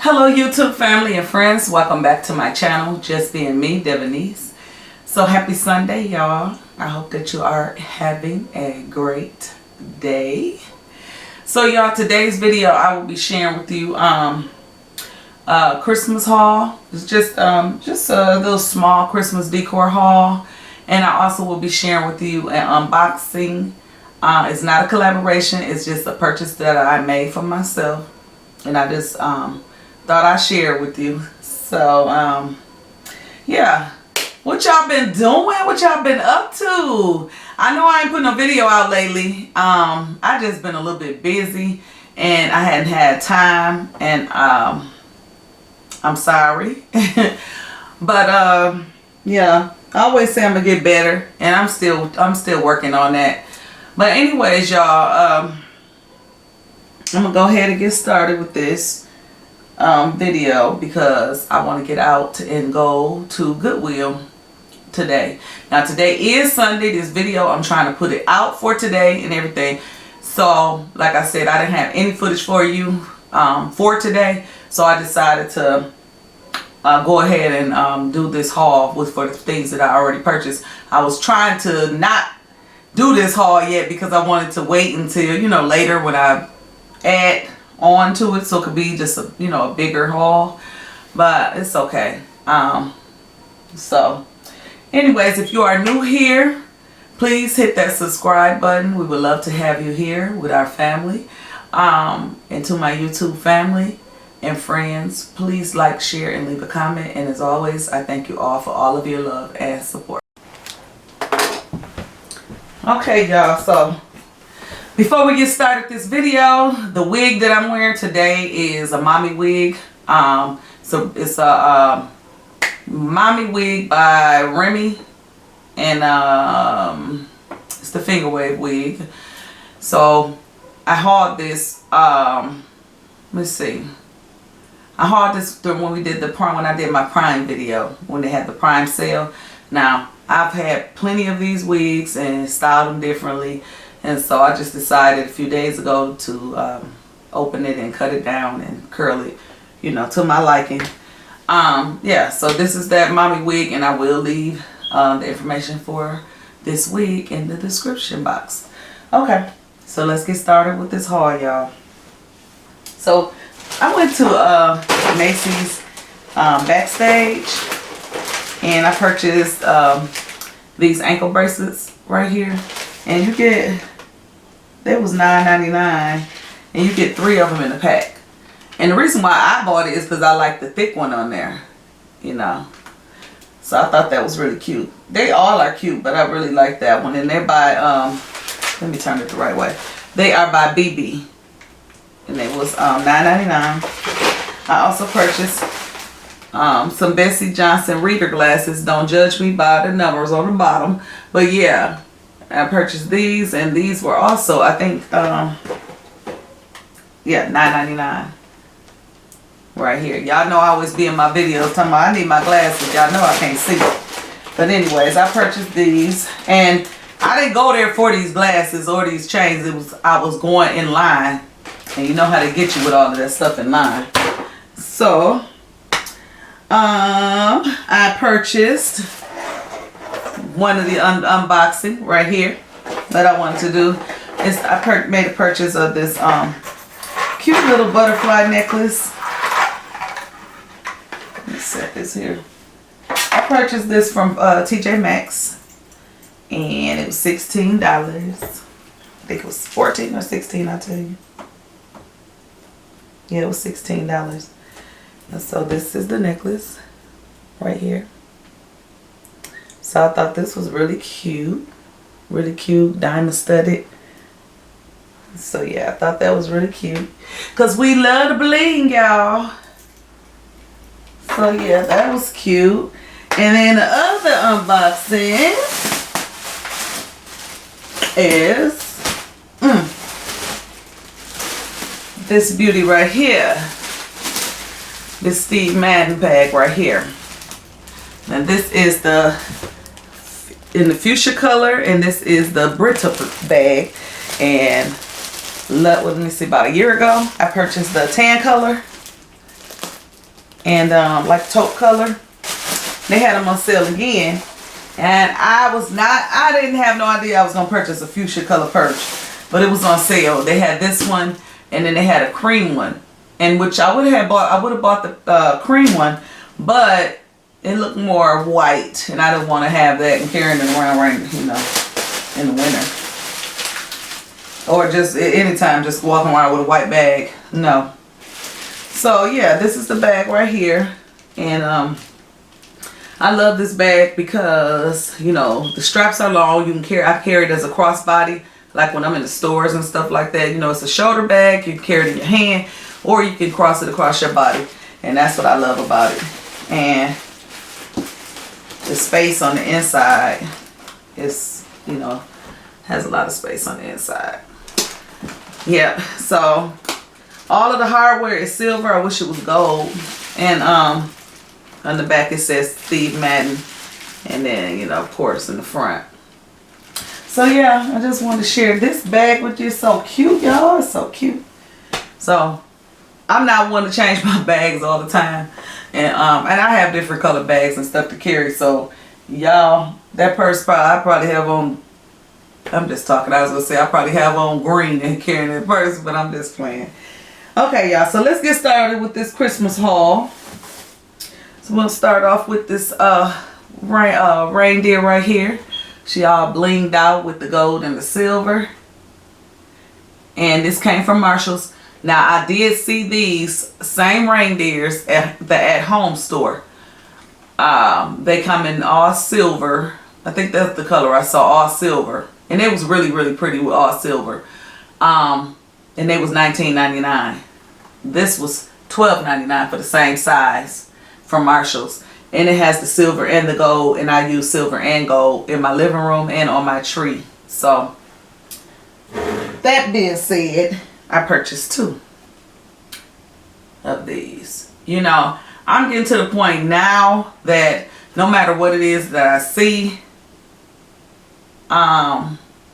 Hello YouTube family and friends, welcome back to my channel, Just Being Me, Devanise. So happy Sunday y'all. I hope that you are having a great day. So y'all, today's video I will be sharing with you Christmas haul. It's just a little small Christmas decor haul, and I also will be sharing with you an unboxing. It's not a collaboration, it's just a purchase that I made for myself, and I just thought I'd share with you. So yeah, what y'all been doing? What y'all been up to? I know I ain't putting a video out lately. I just been a little bit busy and I hadn't had time, and I'm sorry. But yeah, I always say I'm gonna get better, and I'm still working on that. But anyways y'all, I'm gonna go ahead and get started with this video because I want to get out and go to Goodwill today. Now today is Sunday. This video I'm trying to put it out for today and everything. So like I said, I didn't have any footage for you for today, so I decided to go ahead and do this haul for the things that I already purchased. I was trying to not do this haul yet because I wanted to wait until, you know, later when I add on to it, so it could be just a, you know, a bigger haul, but it's okay. So anyways, if you are new here, please hit that subscribe button. We would love to have you here with our family, and to my YouTube family and friends, please like, share, and leave a comment. And as always, I thank you all for all of your love and support. Okay y'all, so before we get started this video, the wig that I'm wearing today is a mommy wig. So it's a mommy wig by Remy, and it's the finger wave wig. So I hauled this. Let's see. I hauled this when we did when I did my Prime video, when they had the Prime sale. Now I've had plenty of these wigs and styled them differently. And so I just decided a few days ago to open it and cut it down and curl it, you know, to my liking. Yeah, so this is that mommy wig, and I will leave the information for this wig in the description box. Okay, so let's get started with this haul, y'all. So I went to Macy's Backstage, and I purchased these ankle bracelets right here. And you get, they was $9.99, and you get 3 of them in a pack. And the reason why I bought it is because I like the thick one on there, you know. So I thought that was really cute. They all are cute, but I really like that one. And they're by, let me turn it the right way. They are by BB, and they was $9.99. I also purchased some Bessie Johnson reader glasses. Don't judge me by the numbers on the bottom, but yeah. I purchased these, and these were also, I think, yeah, $9.99 right here. Y'all know I always be in my videos talking about I need my glasses. Y'all know I can't see. But anyways, I purchased these, and I didn't go there for these glasses or these chains. I was going in line, and you know how they get you with all of that stuff in line. So I purchased one of the unboxing right here that I wanted to do. Is I made a purchase of this cute little butterfly necklace. Let's set this here. I purchased this from TJ Maxx, and it was $16. I think it was 14 or 16, I'll tell you. Yeah, it was $16. And so this is the necklace right here. So I thought this was really cute, diamond studded. So yeah, I thought that was really cute, because we love the bling, y'all. So yeah, that was cute. And then the other unboxing is this beauty right here. This Steve Madden bag right here. And this is in the fuchsia color, and this is the Brita bag. And let me see, about a year ago I purchased the tan color, and like taupe color. They had them on sale again, and I didn't have no idea I was gonna purchase a fuchsia color purse, but it was on sale. They had this one, and then they had a cream one, and which I would have bought the cream one, but it looked more white, and I didn't want to have that and carrying it around right, you know, in the winter. Or just anytime, just walking around with a white bag. No. So yeah, this is the bag right here. And I love this bag because, you know, the straps are long. You can carry, I carry it as a crossbody, like when I'm in the stores and stuff like that. You know, it's a shoulder bag. You can carry it in your hand, or you can cross it across your body. And that's what I love about it. And the space on the inside is, you know, has a lot of space on the inside. Yep. So all of the hardware is silver. I wish it was gold. And on the back it says Steve Madden, and then, you know, of course, in the front. So yeah, I just wanted to share this bag with you. It's so cute, y'all. It's so cute. So I'm not one to change my bags all the time, and I have different color bags and stuff to carry. So y'all, that purse I probably have on. I'm just talking. I was gonna say I probably have on green and carrying that purse, but I'm just playing. Okay, y'all. So let's get started with this Christmas haul. So we'll start off with this reindeer right here. She all blinged out with the gold and the silver. And this came from Marshall's. Now I did see these same reindeers at the at-home store. They come in all silver. I think that's the color I saw, all silver. And it was really, really pretty with all silver. And they was $19.99. This was $12.99 for the same size from Marshall's. And it has the silver and the gold. And I use silver and gold in my living room and on my tree. So, that being said, I purchased 2 of these. You know, I'm getting to the point now that no matter what it is that I see,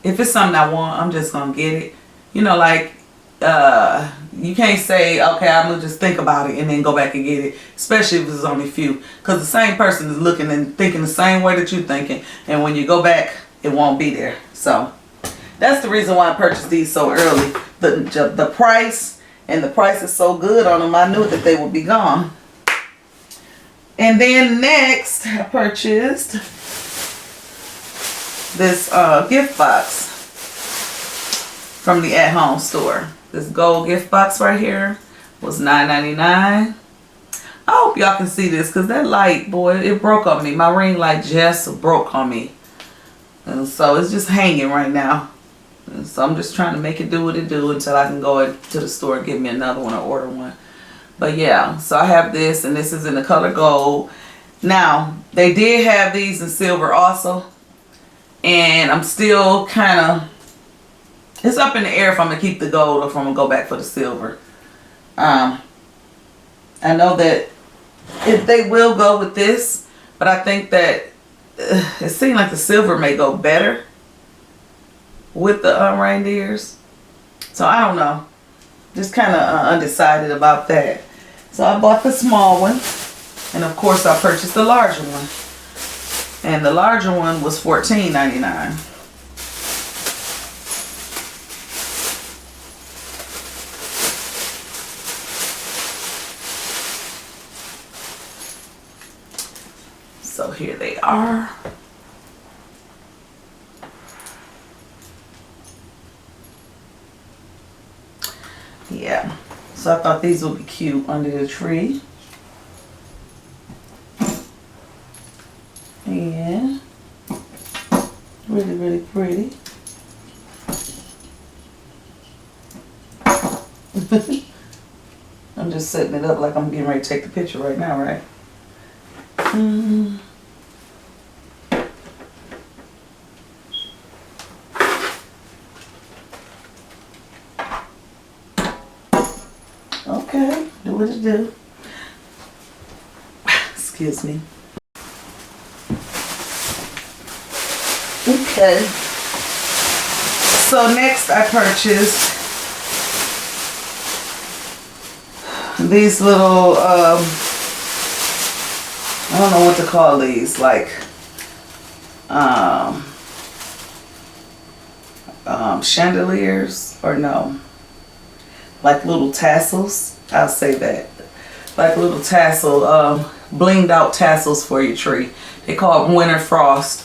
if it's something I want, I'm just gonna get it. You know, like you can't say, okay, I'm gonna just think about it and then go back and get it, especially if it's only few, because the same person is looking and thinking the same way that you're thinking, and when you go back, it won't be there. So that's the reason why I purchased these so early. The price, and the price is so good on them, I knew that they would be gone. And then next, I purchased this gift box from the at-home store. This gold gift box right here was $9.99. I hope y'all can see this, because that light, boy, it broke on me. My ring light just broke on me. And so it's just hanging right now. And so I'm just trying to make it do what it do until I can go to the store and get me another one or order one. But yeah, so I have this, and this is in the color gold. Now, they did have these in silver also. And I'm still kind of, it's up in the air if I'm going to keep the gold or if I'm going to go back for the silver. I know that if they will go with this, but I think that it seems like the silver may go better with the reindeers. So I don't know. Just kind of undecided about that. So I bought the small one. And of course I purchased the larger one. And the larger one was $14.99. So here they are. Yeah. So I thought these would be cute under the tree. And really, really pretty. I'm just setting it up like I'm getting ready to take the picture right now, right? Okay, do what it do. Excuse me. Okay. So next I purchased these little I don't know what to call these, like um, chandeliers, or no, like little tassels. I'll say that, like little tassel, blinged out tassels for your tree. They call them Winter Frost,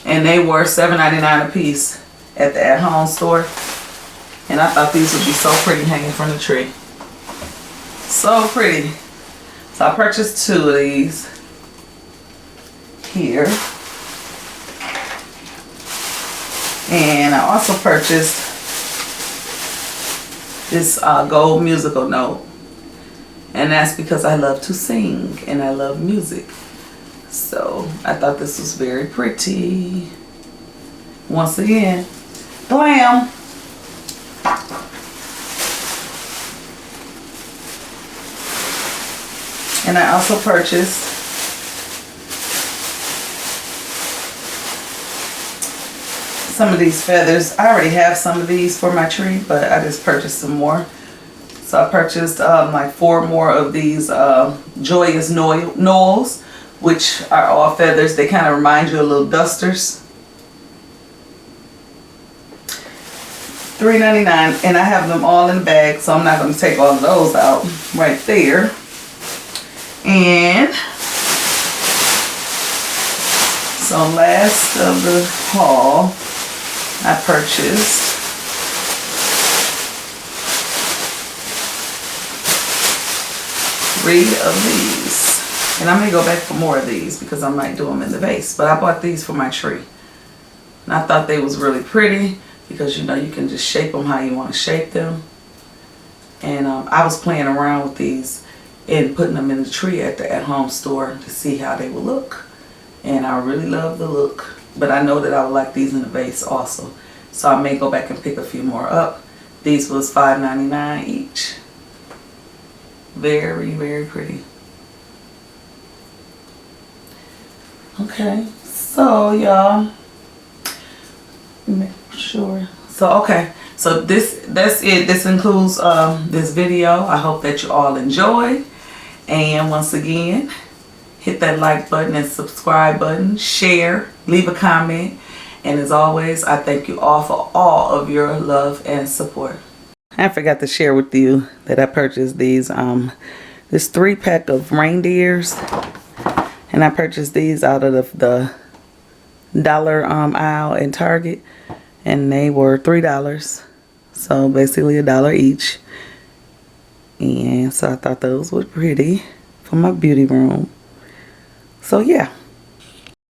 and they were $7.99 a piece at the at-home store. And I thought these would be so pretty hanging from the tree. So pretty. So I purchased 2 of these here. And I also purchased this gold musical note. And that's because I love to sing and I love music. So I thought this was very pretty. Once again, glam. And I also purchased some of these feathers. I already have some of these for my tree, but I just purchased some more. So I purchased like 4 more of these Joyous Knolls, which are all feathers. They kind of remind you of little dusters. $3.99, and I have them all in the bag, so I'm not going to take all of those out right there. And so last of the haul, I purchased three of these, and I may go back for more of these because I might do them in the vase, but I bought these for my tree, and I thought they was really pretty because, you know, you can just shape them how you want to shape them. And I was playing around with these and putting them in the tree at the at-home store to see how they would look, and I really love the look, but I know that I would like these in the vase also, so I may go back and pick a few more up. These was $5.99 each. Very, very pretty. Okay, so y'all, make sure. So okay, so that's it. This includes this video. I hope that you all enjoy. And once again, hit that like button and subscribe button, share, leave a comment, and as always, I thank you all for all of your love and support. I forgot to share with you that I purchased these this 3-pack of reindeers, and I purchased these out of the dollar aisle in Target, and they were $3, so basically $1 each. And so I thought those were pretty for my beauty room. So yeah.